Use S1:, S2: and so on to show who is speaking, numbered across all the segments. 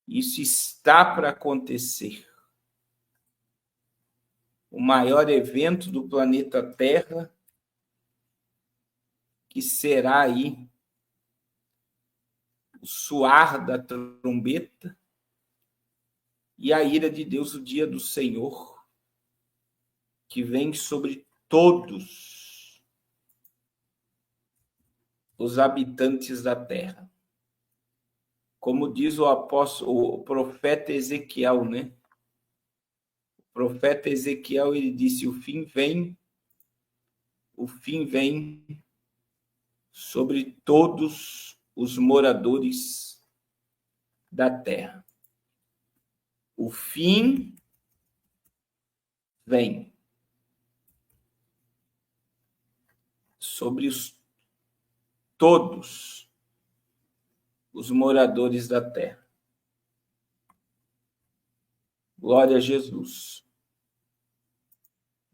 S1: Isso está para acontecer. O maior evento do planeta Terra, que será aí o soar da trombeta e a ira de Deus, o dia do Senhor, que vem sobre todos os habitantes da terra. Como diz o profeta Ezequiel, né? O profeta Ezequiel, ele disse: o fim vem sobre todos os moradores da terra. O fim vem sobre todos os moradores da terra. Glória a Jesus.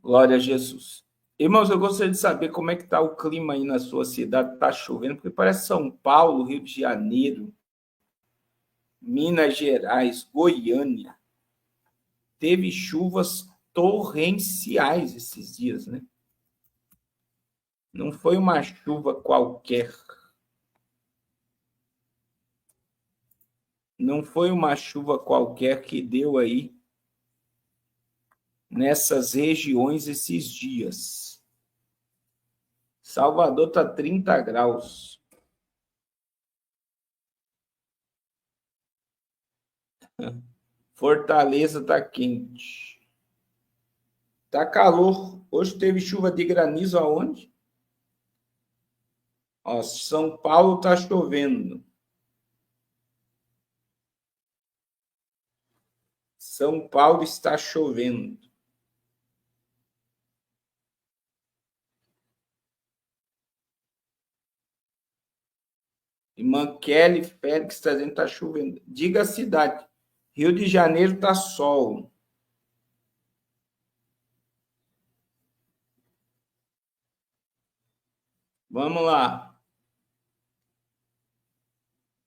S1: Glória a Jesus. Irmãos, eu gostaria de saber como é que está o clima aí na sua cidade. Está chovendo? Porque parece São Paulo, Rio de Janeiro, Minas Gerais, Goiânia. Teve chuvas torrenciais esses dias, né? Não foi uma chuva qualquer. Não foi uma chuva qualquer que deu aí nessas regiões esses dias. Salvador está 30 graus. Fortaleza está quente. Está calor. Hoje teve chuva de granizo aonde? Ó, São Paulo está chovendo. São Paulo está chovendo. Irmã Kelly Félix está dizendo que está chovendo. Diga a cidade. Rio de Janeiro está sol. Vamos lá.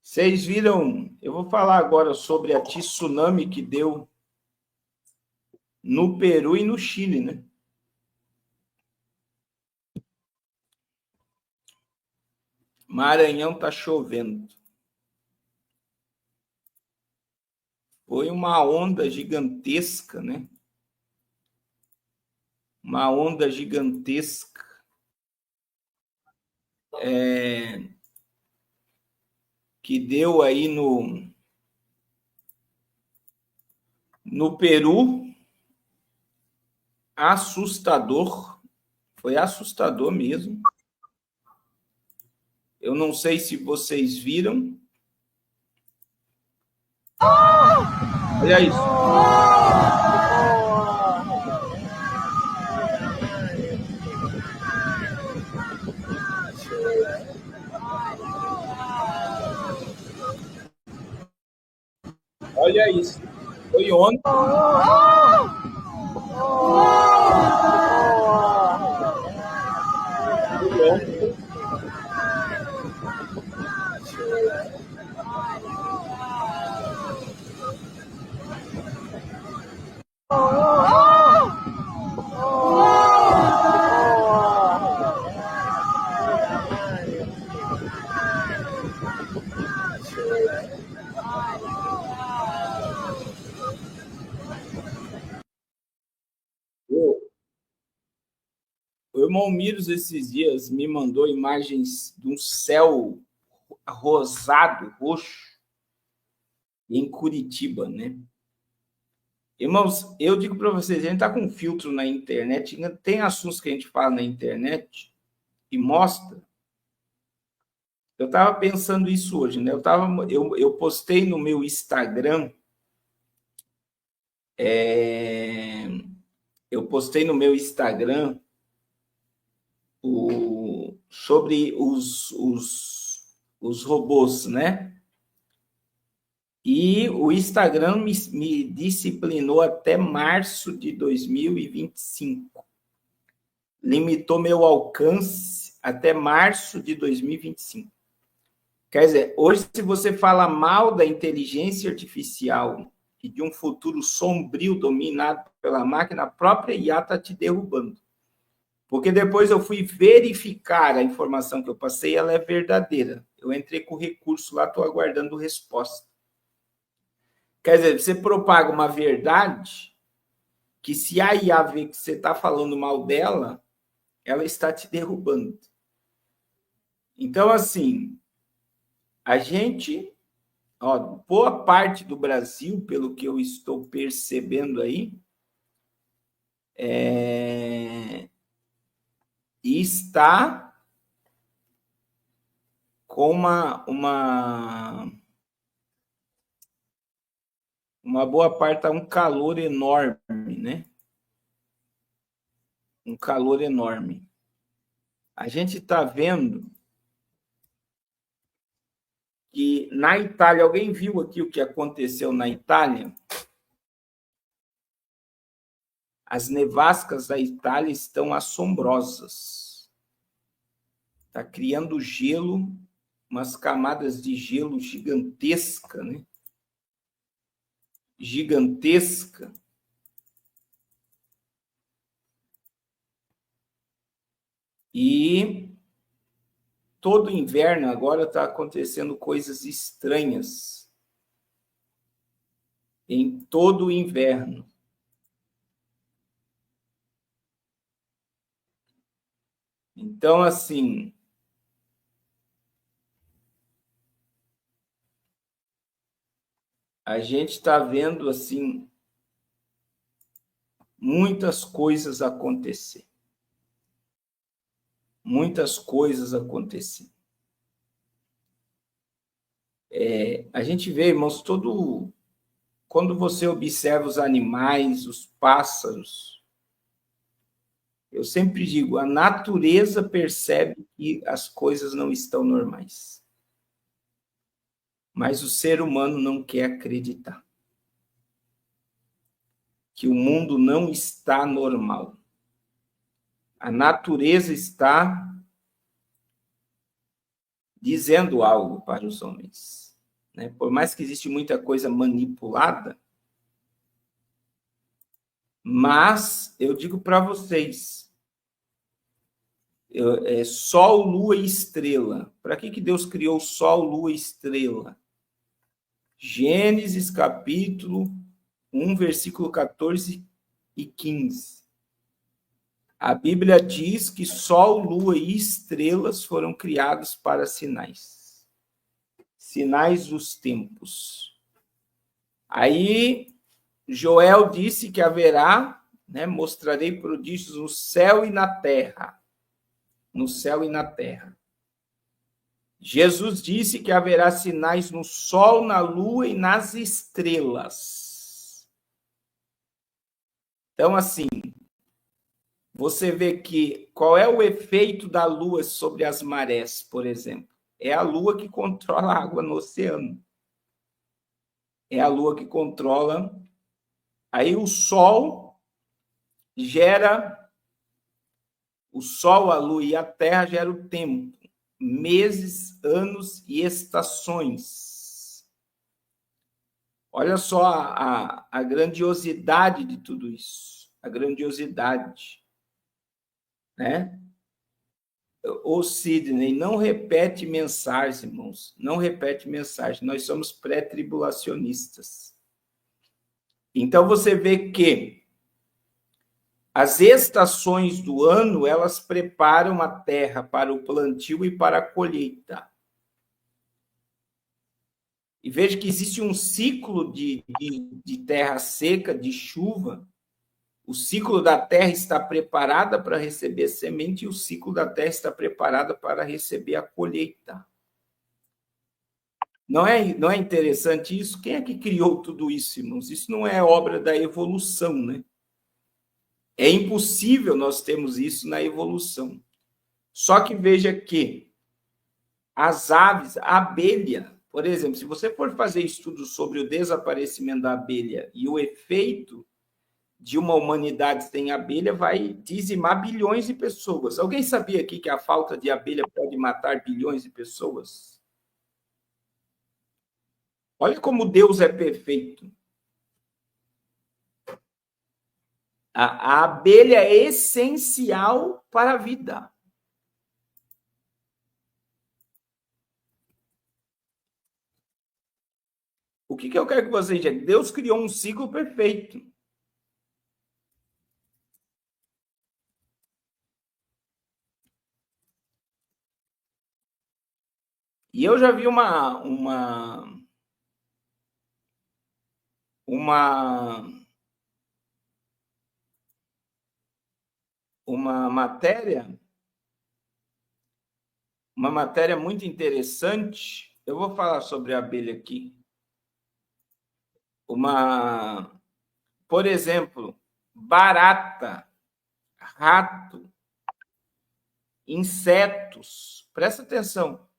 S1: Vocês viram? Eu vou falar agora sobre a tsunami que deu no Peru e no Chile, né? Maranhão está chovendo. Foi uma onda gigantesca, né? Uma onda gigantesca. Que deu aí no Peru. Assustador. Foi assustador mesmo. Eu não sei se vocês viram. Olha isso. Olha isso. Foi ontem. Foi ontem. O irmão Miros, esses dias, me mandou imagens de um céu rosado, roxo, em Curitiba, né? Irmãos, eu digo para vocês, a gente está com filtro na internet, tem assuntos que a gente fala na internet e mostra. Eu estava pensando isso hoje, né? Eu postei no meu Instagram, sobre os robôs, né? E o Instagram me disciplinou até março de 2025. Limitou meu alcance até março de 2025. Quer dizer, hoje, se você fala mal da inteligência artificial e de um futuro sombrio dominado pela máquina, a própria IA está te derrubando. Porque depois eu fui verificar a informação que eu passei, ela é verdadeira. Eu entrei com o recurso lá, estou aguardando resposta. Quer dizer, você propaga uma verdade que, se a IA vê que você está falando mal dela, ela está te derrubando. Então, assim, a gente, boa parte do Brasil, pelo que eu estou percebendo aí, está com uma boa parte, está um calor enorme, né? Um calor enorme. A gente está vendo que na Itália, alguém viu aqui o que aconteceu na Itália? As nevascas da Itália estão assombrosas. Está criando gelo, umas camadas de gelo gigantesca, né? Gigantesca. E todo inverno agora está acontecendo coisas estranhas. Em todo o inverno. Então, assim, a gente está vendo, assim, muitas coisas acontecer. Muitas coisas acontecer. A gente vê, irmãos, quando você observa os animais, os pássaros, eu sempre digo, a natureza percebe que as coisas não estão normais. Mas o ser humano não quer acreditar que o mundo não está normal. A natureza está dizendo algo para os homens, né? Por mais que existe muita coisa manipulada, mas eu digo para vocês, Sol, Lua e Estrela. Para que Deus criou Sol, Lua e Estrela? Gênesis, capítulo 1, versículo 14 e 15. A Bíblia diz que Sol, Lua e estrelas foram criados para sinais. Sinais dos tempos. Aí, Joel disse que haverá, né, mostrarei prodígios no céu e na terra. No céu e na terra. Jesus disse que haverá sinais no sol, na lua e nas estrelas. Então, assim, você vê que qual é o efeito da lua sobre as marés, por exemplo? É a lua que controla a água no oceano. É a lua que controla. Aí o sol gera. O sol, a lua e a terra geram o tempo, meses, anos e estações. Olha só a grandiosidade de tudo isso. A grandiosidade. Né? Ô Sidney, não repete mensagem, irmãos. Não repete mensagem. Nós somos pré-tribulacionistas. Então, você vê que as estações do ano, elas preparam a terra para o plantio e para a colheita. E veja que existe um ciclo de terra seca, de chuva. O ciclo da terra está preparada para receber semente e o ciclo da terra está preparada para receber a colheita. Não é interessante isso? Quem é que criou tudo isso, irmãos? Isso não é obra da evolução, né? É impossível nós termos isso na evolução. Só que veja que as aves, a abelha, por exemplo, se você for fazer estudos sobre o desaparecimento da abelha e o efeito de uma humanidade sem abelha, vai dizimar bilhões de pessoas. Alguém sabia aqui que a falta de abelha pode matar bilhões de pessoas? Olha como Deus é perfeito. A abelha é essencial para a vida. O que eu quero que você entenda? Deus criou um ciclo perfeito. E eu já vi uma matéria muito interessante. Eu vou falar sobre a abelha aqui. Por exemplo, barata, rato, insetos. Presta atenção.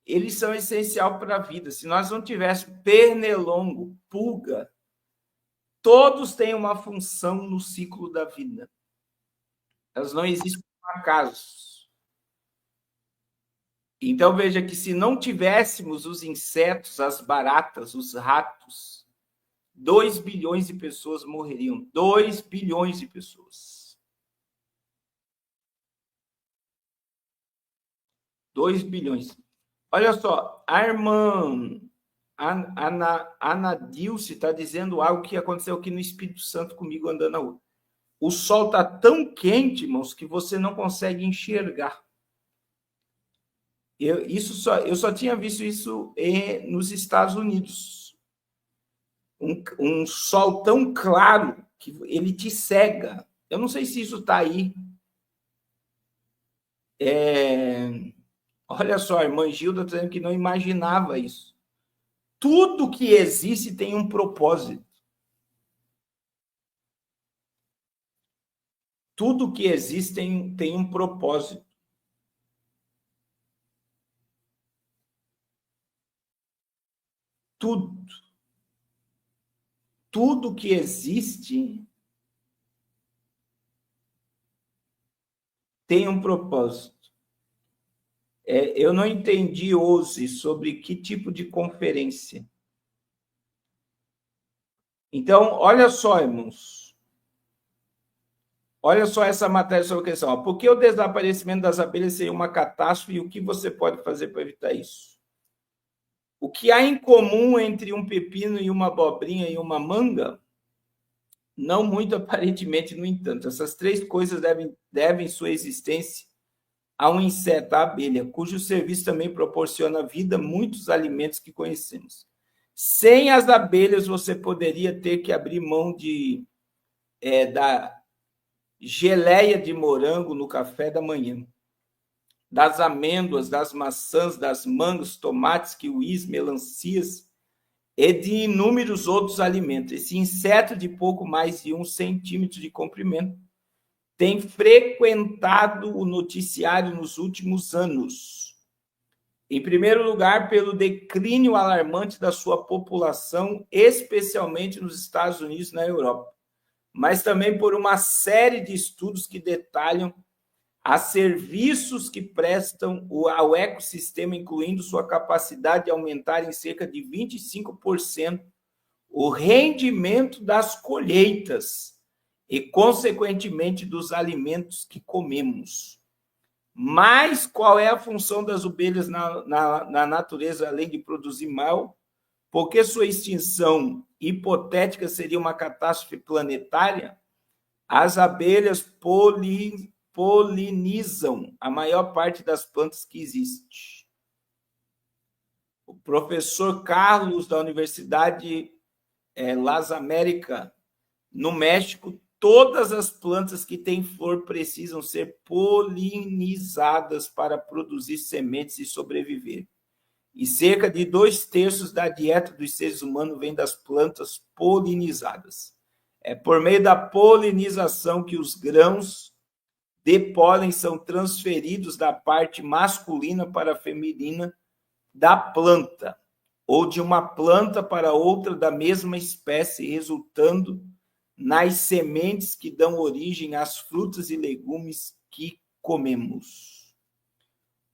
S1: Eles são essenciais para a vida. Se nós não tivéssemos pernilongo, pulga, todos têm uma função no ciclo da vida. Elas não existem por acaso. Então, veja que se não tivéssemos os insetos, as baratas, os ratos, 2 bilhões de pessoas morreriam. 2 bilhões de pessoas. 2 bilhões. Olha só, a irmã Ana Dilce está dizendo algo que aconteceu aqui no Espírito Santo comigo andando na rua. O sol está tão quente, irmãos, que você não consegue enxergar. Eu só tinha visto isso nos Estados Unidos. Um sol tão claro que ele te cega. Eu não sei se isso está aí. Olha só, a irmã Gilda está dizendo que não imaginava isso. Tudo que existe tem um propósito. Tudo que existe tem um propósito. Tudo. Tudo que existe tem um propósito. Eu não entendi hoje sobre que tipo de conferência. Então, olha só, irmãos. Olha só essa matéria sobre a questão. Por que o desaparecimento das abelhas seria uma catástrofe e o que você pode fazer para evitar isso? O que há em comum entre um pepino e uma abobrinha e uma manga? Não muito aparentemente, no entanto. Essas 3 coisas devem sua existência a um inseto, a abelha, cujo serviço também proporciona vida a muitos alimentos que conhecemos. Sem as abelhas, você poderia ter que abrir mão da geleia de morango no café da manhã, das amêndoas, das maçãs, das mangas, tomates, kiwis, melancias e de inúmeros outros alimentos. Esse inseto de pouco mais de 1 centímetro de comprimento tem frequentado o noticiário nos últimos anos. Em primeiro lugar, pelo declínio alarmante da sua população, especialmente nos Estados Unidos e na Europa, mas também por uma série de estudos que detalham a serviços que prestam ao ecossistema, incluindo sua capacidade de aumentar em cerca de 25% o rendimento das colheitas e, consequentemente, dos alimentos que comemos. Mas qual é a função das abelhas na natureza, além de produzir mal? Porque sua extinção hipotética seria uma catástrofe planetária? As abelhas polinizam a maior parte das plantas que existe. O professor Carlos, da Universidade Las Américas, no México, todas as plantas que têm flor precisam ser polinizadas para produzir sementes e sobreviver. E cerca de 2/3 da dieta dos seres humanos vem das plantas polinizadas. É por meio da polinização que os grãos de pólen são transferidos da parte masculina para a feminina da planta, ou de uma planta para outra da mesma espécie, resultando nas sementes que dão origem às frutas e legumes que comemos.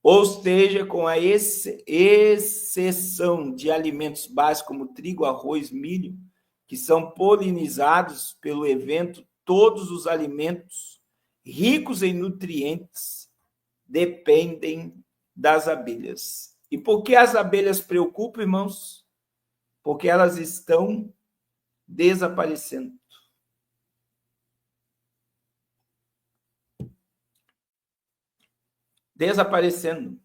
S1: Ou seja, com a exceção de alimentos básicos como trigo, arroz, milho, que são polinizados pelo evento, todos os alimentos ricos em nutrientes dependem das abelhas. E por que as abelhas preocupam, irmãos? Porque elas estão desaparecendo. Desaparecendo.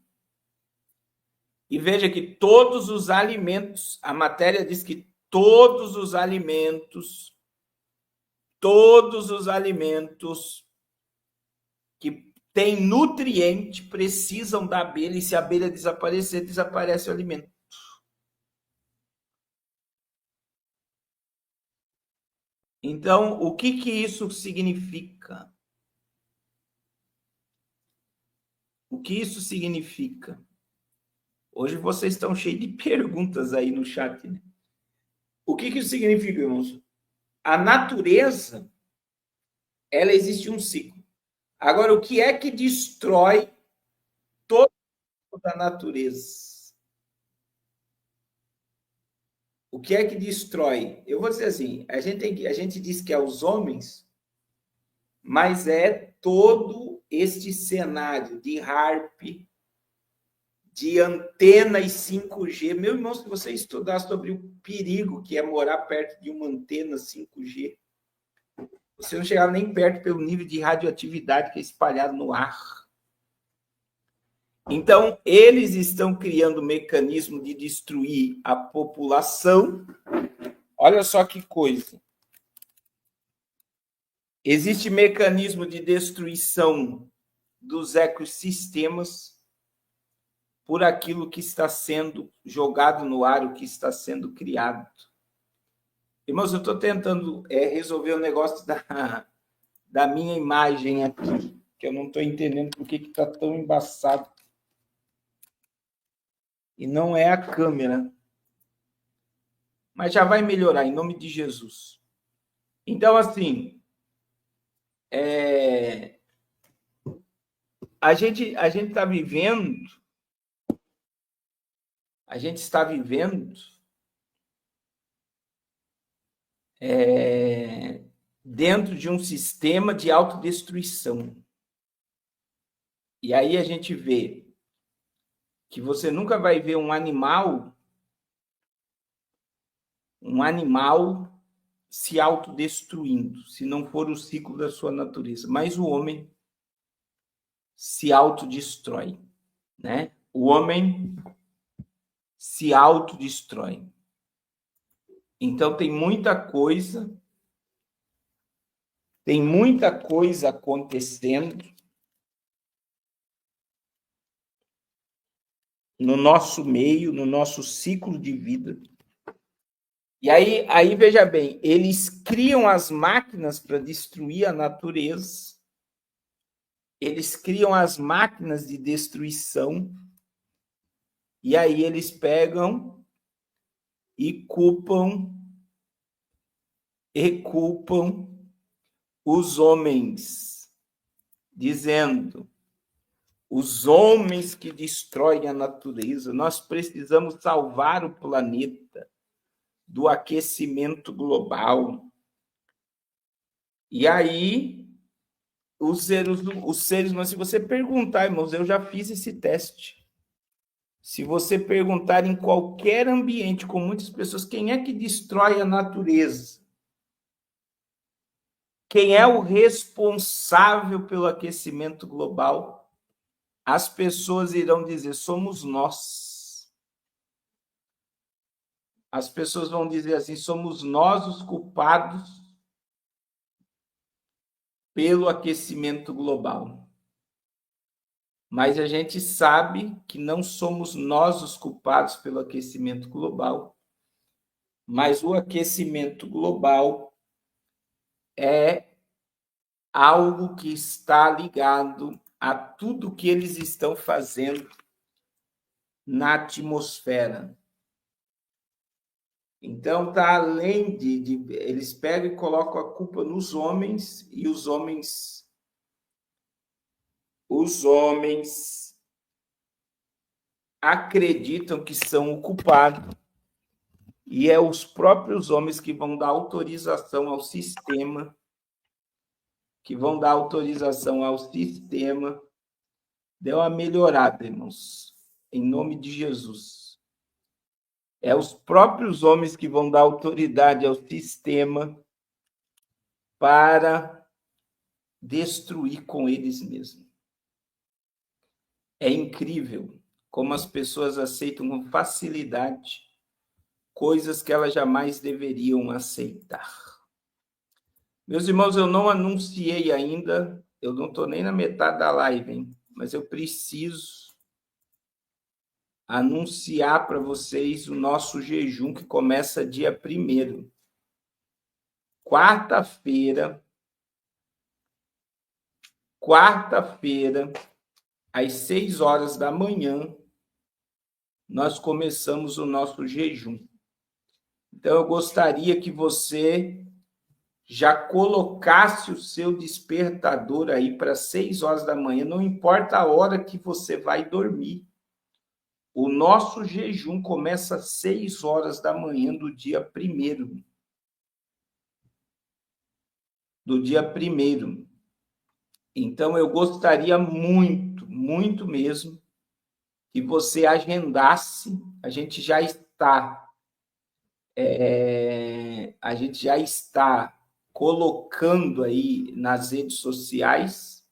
S1: E veja que todos os alimentos, a matéria diz que todos os alimentos que têm nutriente precisam da abelha, e se a abelha desaparecer, desaparece o alimento. Então, o que isso significa? O que isso significa? Hoje vocês estão cheios de perguntas aí no chat, né? O que isso significa, irmãos? A natureza, ela existe um ciclo. Agora, o que é que destrói toda a natureza? O que é que destrói? Eu vou dizer assim, a gente diz que é os homens, mas é todo este cenário de HAARP, de antenas 5G. Meu irmão, se você estudar sobre o perigo que é morar perto de uma antena 5G, você não chegava nem perto pelo nível de radioatividade que é espalhado no ar. Então, eles estão criando mecanismo de destruir a população. Olha só que coisa. Existe mecanismo de destruição dos ecossistemas por aquilo que está sendo jogado no ar, o que está sendo criado. Irmãos, eu estou tentando resolver o negócio da minha imagem aqui, que eu não estou entendendo por que está tão embaçado. E não é a câmera. Mas já vai melhorar, em nome de Jesus. Então, assim, a gente está vivendo, dentro de um sistema de autodestruição. E aí a gente vê que você nunca vai ver um animal se autodestruindo, se não for o ciclo da sua natureza. Mas o homem se autodestrói, né? O homem se autodestrói. Então tem muita coisa acontecendo no nosso meio, no nosso ciclo de vida. E aí veja bem, eles criam as máquinas para destruir a natureza, eles criam as máquinas de destruição, e aí eles pegam e culpam os homens, dizendo: os homens que destroem a natureza, nós precisamos salvar o planeta do aquecimento global. E aí, os seres, mas se você perguntar, irmãos, eu já fiz esse teste. Se você perguntar em qualquer ambiente com muitas pessoas, quem é que destrói a natureza? Quem é o responsável pelo aquecimento global? As pessoas irão dizer: somos nós. As pessoas vão dizer assim: somos nós os culpados pelo aquecimento global. Mas a gente sabe que não somos nós os culpados pelo aquecimento global, mas o aquecimento global é algo que está ligado a tudo que eles estão fazendo na atmosfera. Então, está além de eles pegam e colocam a culpa nos homens, e os homens acreditam que são o culpado, e é os próprios homens que vão dar autorização ao sistema, deu uma melhorada, irmãos, em nome de Jesus. É os próprios homens que vão dar autoridade ao sistema para destruir com eles mesmos. É incrível como as pessoas aceitam com facilidade coisas que elas jamais deveriam aceitar. Meus irmãos, eu não anunciei ainda, eu não estou nem na metade da live, hein? Mas eu preciso anunciar para vocês o nosso jejum que começa dia 1º. Quarta-feira, às 6 horas da manhã, nós começamos o nosso jejum. Então, eu gostaria que você já colocasse o seu despertador aí para 6 horas da manhã, não importa a hora que você vai dormir. O nosso jejum começa às 6 horas da manhã do dia 1º. Então, eu gostaria muito, muito mesmo, que você agendasse. A gente já está colocando aí nas redes sociais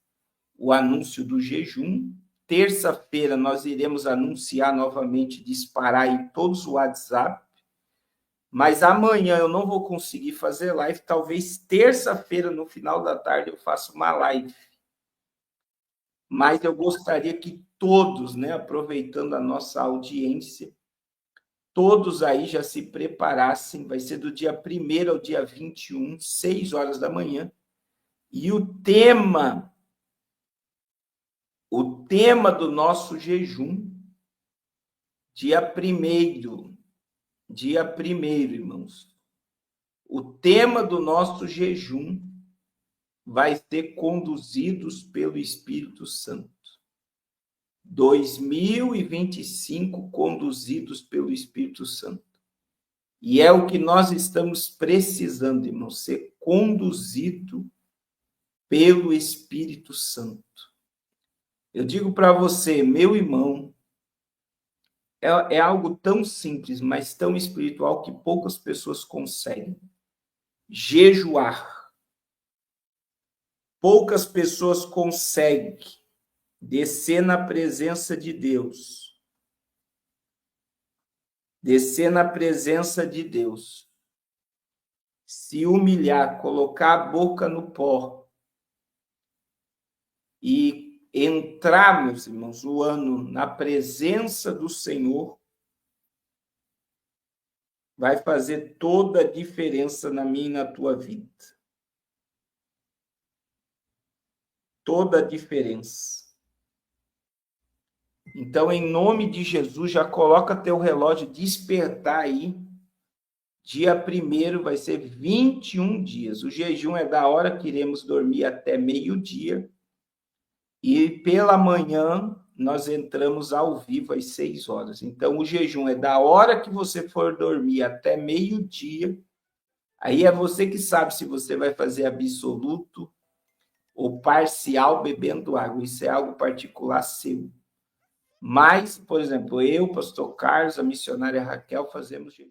S1: o anúncio do jejum. Terça-feira nós iremos anunciar novamente, disparar em todos os WhatsApp. Mas amanhã eu não vou conseguir fazer live. Talvez terça-feira, no final da tarde, eu faça uma live. Mas eu gostaria que todos, né, aproveitando a nossa audiência, todos aí já se preparassem. Vai ser do dia 1º ao dia 21, 6 horas da manhã. E o tema do nosso jejum, dia 1º, irmãos. O tema do nosso jejum vai ser conduzidos pelo Espírito Santo. 2025 conduzidos pelo Espírito Santo. E é o que nós estamos precisando, irmão, ser conduzido pelo Espírito Santo. Eu digo para você, meu irmão, é algo tão simples, mas tão espiritual que poucas pessoas conseguem. Jejuar. Poucas pessoas conseguem descer na presença de Deus. Se humilhar, colocar a boca no pó e entrar, meus irmãos, o ano na presença do Senhor, vai fazer toda a diferença na minha e na tua vida. Toda a diferença. Então, em nome de Jesus, já coloca teu relógio despertar aí. Dia 1º vai ser 21 dias. O jejum é da hora que iremos dormir até meio-dia. E pela manhã, nós entramos ao vivo às 6 horas. Então, o jejum é da hora que você for dormir até meio-dia. Aí é você que sabe se você vai fazer absoluto ou parcial bebendo água. Isso é algo particular seu. Mas, por exemplo, eu, pastor Carlos, a missionária Raquel, fazemos jejum.